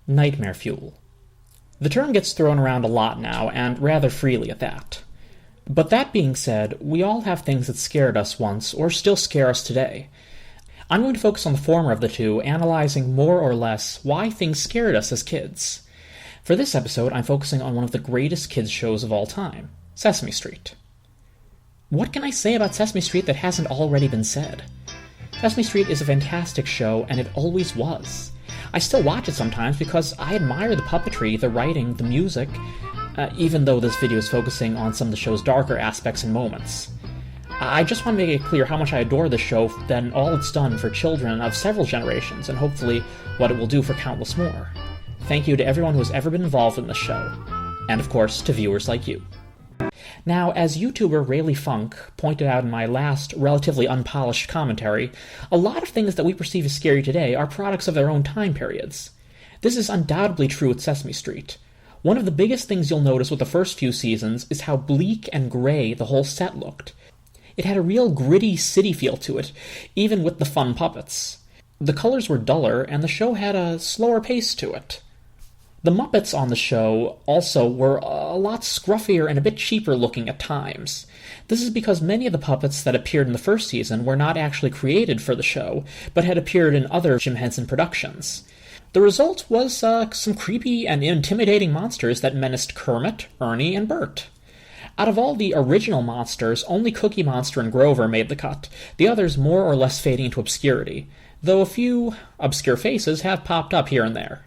Nightmare fuel. The term gets thrown around a lot now, and rather freely at that. But that being said, we all have things that scared us once, or still scare us today. I'm going to focus on the former of the two, analyzing more or less why things scared us as kids. For this episode, I'm focusing on one of the greatest kids shows of all time, Sesame Street. What can I say about Sesame Street that hasn't already been said? Sesame Street is a fantastic show, and it always was. I still watch it sometimes because I admire the puppetry, the writing, the music, even though this video is focusing on some of the show's darker aspects and moments. I just want to make it clear how much I adore this show and all it's done for children of several generations, and hopefully what it will do for countless more. Thank you to everyone who has ever been involved in this show, and of course to viewers like you. Now, as YouTuber Rayleigh Funk pointed out in my last, relatively unpolished commentary, a lot of things that we perceive as scary today are products of their own time periods. This is undoubtedly true with Sesame Street. One of the biggest things you'll notice with the first few seasons is how bleak and gray the whole set looked. It had a real gritty city feel to it, even with the fun puppets. The colors were duller, and the show had a slower pace to it. The Muppets on the show also were a lot scruffier and a bit cheaper looking at times. This is because many of the puppets that appeared in the first season were not actually created for the show, but had appeared in other Jim Henson productions. The result was some creepy and intimidating monsters that menaced Kermit, Ernie, and Bert. Out of all the original monsters, only Cookie Monster and Grover made the cut, the others more or less fading into obscurity, though a few obscure faces have popped up here and there.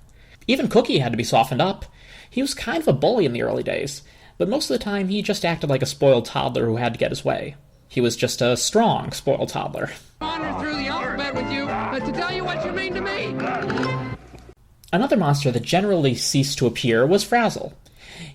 Even Cookie had to be softened up. He was kind of a bully in the early days, but most of the time he just acted like a spoiled toddler who had to get his way. He was just a strong, spoiled toddler. Wander through the alphabet with you to tell you what you mean to me. Another monster that generally ceased to appear was Frazzle.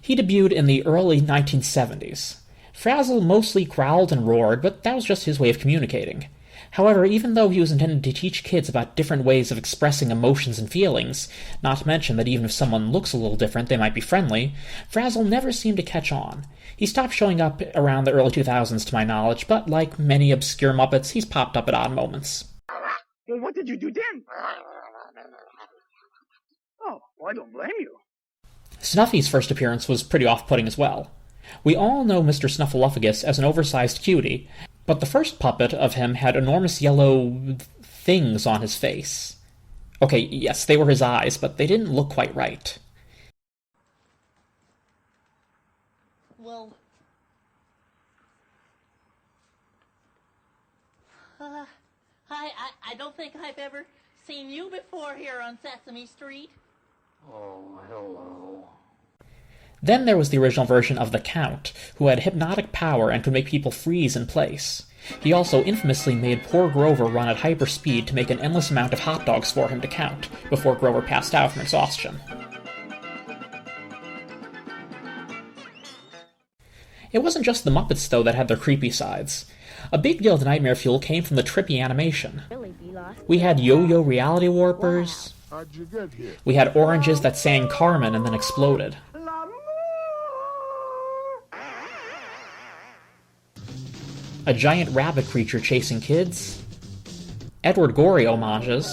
He debuted in the early 1970s. Frazzle mostly growled and roared, but that was just his way of communicating. However, even though he was intended to teach kids about different ways of expressing emotions and feelings, not to mention that even if someone looks a little different, they might be friendly, Frazzle never seemed to catch on. He stopped showing up around the early 2000s to my knowledge, but like many obscure Muppets, he's popped up at odd moments. Well, what did you do then? Oh, I don't blame you. Snuffy's first appearance was pretty off-putting as well. We all know Mr. Snuffleupagus as an oversized cutie, but the first puppet of him had enormous yellow things on his face. Okay, yes, they were his eyes, but they didn't look quite right. Well, I don't think I've ever seen you before here on Sesame Street. Oh, hello. Then there was the original version of the Count, who had hypnotic power and could make people freeze in place. He also infamously made poor Grover run at hyper speed to make an endless amount of hot dogs for him to count, before Grover passed out from exhaustion. It wasn't just the Muppets, though, that had their creepy sides. A big deal of the nightmare fuel came from the trippy animation. We had yo-yo reality warpers. How'd you get here? We had oranges that sang Carmen and then exploded. A giant rabbit creature chasing kids. Edward Gorey homages.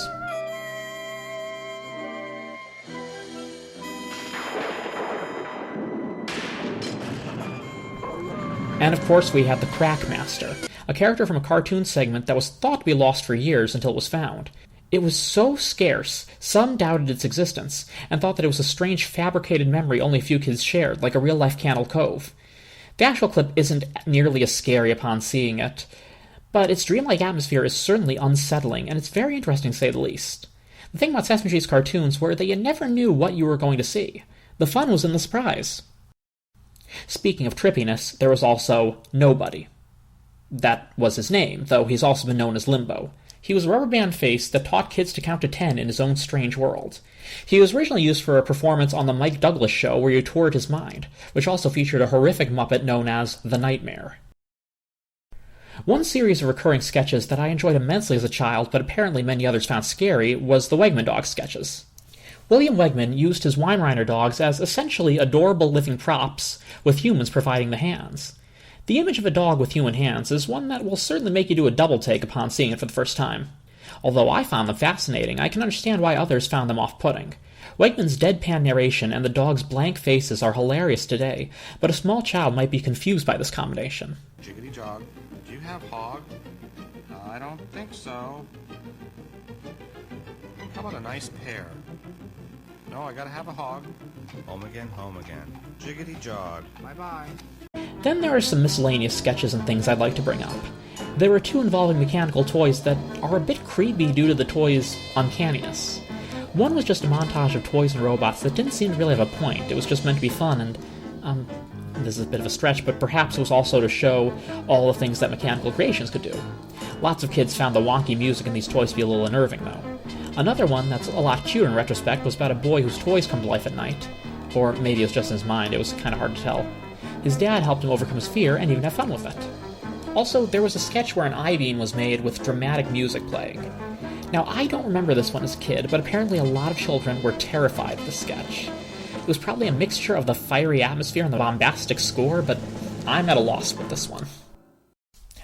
And of course we had the Crack Master, a character from a cartoon segment that was thought to be lost for years until it was found. It was so scarce, some doubted its existence, and thought that it was a strange fabricated memory only a few kids shared, like a real-life Candle Cove. The actual clip isn't nearly as scary upon seeing it, but its dreamlike atmosphere is certainly unsettling, and it's very interesting to say the least. The thing about Sesame Street's cartoons were that you never knew what you were going to see. The fun was in the surprise. Speaking of trippiness, there was also Nobody. That was his name, though he's also been known as Limbo. He was a rubber band face that taught kids to count to 10 in his own strange world. He was originally used for a performance on the Mike Douglas show where he toured his mind, which also featured a horrific Muppet known as The Nightmare. One series of recurring sketches that I enjoyed immensely as a child, but apparently many others found scary, was the Wegman Dogs sketches. William Wegman used his Weimaraner dogs as essentially adorable living props, with humans providing the hands. The image of a dog with human hands is one that will certainly make you do a double take upon seeing it for the first time. Although I found them fascinating, I can understand why others found them off-putting. Wegman's deadpan narration and the dog's blank faces are hilarious today, but a small child might be confused by this combination. Jiggity jog. Do you have hog? I don't think so. How about a nice pear? No, I gotta have a hog. Home again, home again. Jiggity jog. Bye-bye. Then there are some miscellaneous sketches and things I'd like to bring up. There are two involving mechanical toys that are a bit creepy due to the toys' uncanniness. One was just a montage of toys and robots that didn't seem to really have a point. It was just meant to be fun, and, this is a bit of a stretch, but perhaps it was also to show all the things that mechanical creations could do. Lots of kids found the wonky music in these toys to be a little unnerving, though. Another one that's a lot cuter in retrospect was about a boy whose toys come to life at night. Or maybe it was just in his mind, it was kind of hard to tell. His dad helped him overcome his fear and even have fun with it. Also, there was a sketch where an I-beam was made with dramatic music playing. Now, I don't remember this one as a kid, but apparently a lot of children were terrified of the sketch. It was probably a mixture of the fiery atmosphere and the bombastic score, but I'm at a loss with this one.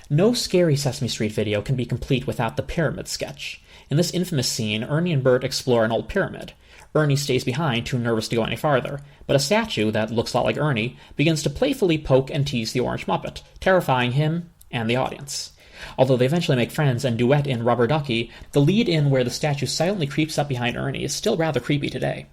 No scary Sesame Street video can be complete without the pyramid sketch. In this infamous scene, Ernie and Bert explore an old pyramid. Ernie stays behind, too nervous to go any farther, but a statue that looks a lot like Ernie begins to playfully poke and tease the orange Muppet, terrifying him and the audience. Although they eventually make friends and duet in Rubber Ducky, the lead-in where the statue silently creeps up behind Ernie is still rather creepy today.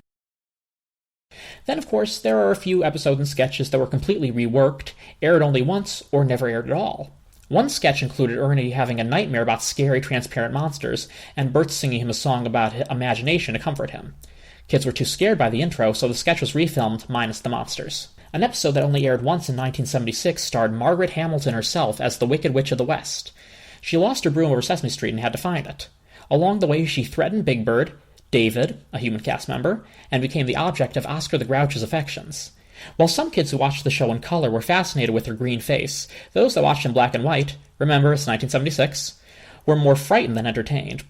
Then, of course, there are a few episodes and sketches that were completely reworked, aired only once, or never aired at all. One sketch included Ernie having a nightmare about scary, transparent monsters, and Bert singing him a song about imagination to comfort him. Kids were too scared by the intro, so the sketch was refilmed, minus the monsters. An episode that only aired once in 1976 starred Margaret Hamilton herself as the Wicked Witch of the West. She lost her broom over Sesame Street and had to find it. Along the way, she threatened Big Bird, David, a human cast member, and became the object of Oscar the Grouch's affections. While some kids who watched the show in color were fascinated with her green face, those that watched in black and white, remember it's 1976, were more frightened than entertained.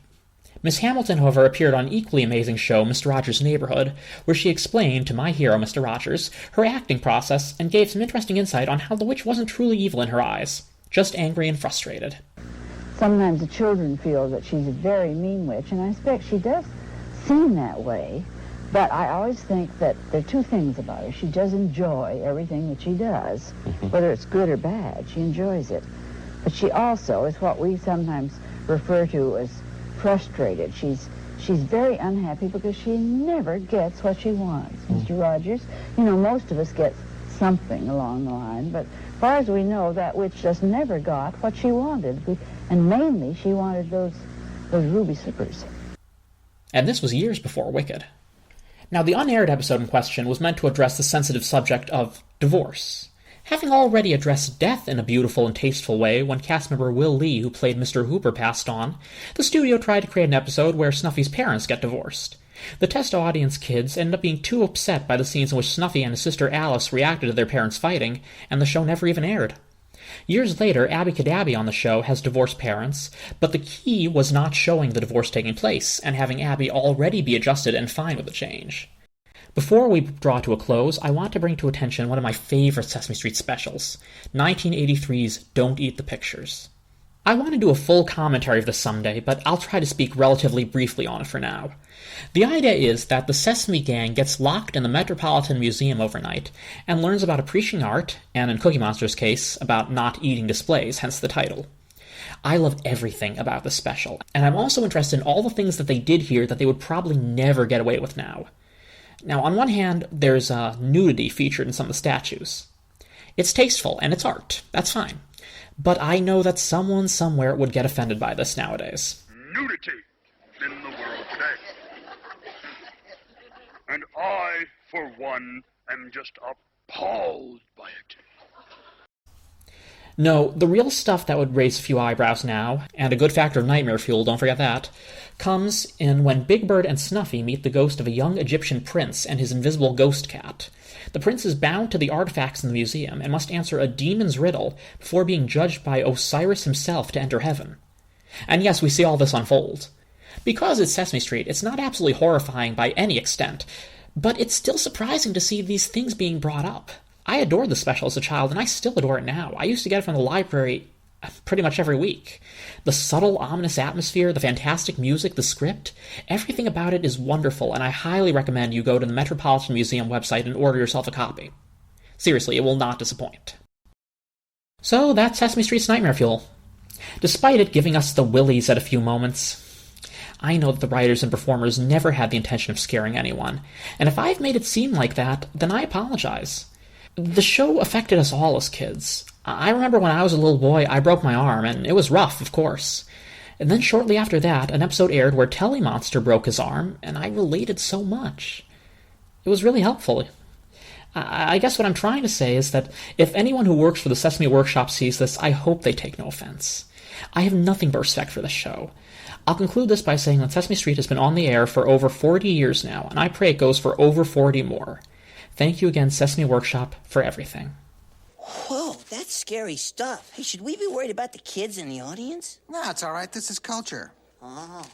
Miss Hamilton, however, appeared on an equally amazing show, Mr. Rogers' Neighborhood, where she explained to my hero, Mr. Rogers, her acting process and gave some interesting insight on how the witch wasn't truly evil in her eyes, just angry and frustrated. Sometimes the children feel that she's a very mean witch, and I expect she does seem that way, but I always think that there are two things about her. She does enjoy everything that she does, whether it's good or bad. She enjoys it. But she also is what we sometimes refer to as frustrated. She's very unhappy because she never gets what she wants. Mr. Rogers, you know, most of us get something along the line, but as far as we know, that witch just never got what she wanted. And mainly, she wanted those ruby slippers. And this was years before Wicked. Now, the unaired episode in question was meant to address the sensitive subject of divorce. Having already addressed death in a beautiful and tasteful way when cast member Will Lee, who played Mr. Hooper, passed on, the studio tried to create an episode where Snuffy's parents get divorced. The test audience kids ended up being too upset by the scenes in which Snuffy and his sister Alice reacted to their parents fighting, and the show never even aired. Years later, Abby Cadabby on the show has divorced parents, but the key was not showing the divorce taking place, and having Abby already be adjusted and fine with the change. Before we draw to a close, I want to bring to attention one of my favorite Sesame Street specials, 1983's Don't Eat the Pictures. I want to do a full commentary of this someday, but I'll try to speak relatively briefly on it for now. The idea is that the Sesame Gang gets locked in the Metropolitan Museum overnight and learns about appreciating art, and in Cookie Monster's case, about not eating displays, hence the title. I love everything about this special, and I'm also interested in all the things that they did here that they would probably never get away with now. Now, on one hand, there's nudity featured in some of the statues. It's tasteful, and it's art. That's fine. But I know that someone somewhere would get offended by this nowadays. Nudity in the world today. And I, for one, am just appalled by it. No, the real stuff that would raise a few eyebrows now, and a good factor of nightmare fuel, don't forget that, comes in when Big Bird and Snuffy meet the ghost of a young Egyptian prince and his invisible ghost cat. The prince is bound to the artifacts in the museum and must answer a demon's riddle before being judged by Osiris himself to enter heaven. And yes, we see all this unfold. Because it's Sesame Street, it's not absolutely horrifying by any extent, but it's still surprising to see these things being brought up. I adored the special as a child, and I still adore it now. I used to get it from the library pretty much every week. The subtle, ominous atmosphere, the fantastic music, the script, everything about it is wonderful, and I highly recommend you go to the Metropolitan Museum website and order yourself a copy. Seriously, it will not disappoint. So that's Sesame Street's Nightmare Fuel. Despite it giving us the willies at a few moments, I know that the writers and performers never had the intention of scaring anyone, and if I've made it seem like that, then I apologize. The show affected us all as kids. I remember when I was a little boy, I broke my arm, and it was rough, of course. And then shortly after that, an episode aired where Telly Monster broke his arm, and I related so much. It was really helpful. I guess what I'm trying to say is that if anyone who works for the Sesame Workshop sees this, I hope they take no offense. I have nothing but respect for this show. I'll conclude this by saying that Sesame Street has been on the air for over 40 years now, and I pray it goes for over 40 more. Thank you again, Sesame Workshop, for everything. Whoa, that's scary stuff. Hey, should we be worried about the kids in the audience? No, it's all right. This is culture. Oh.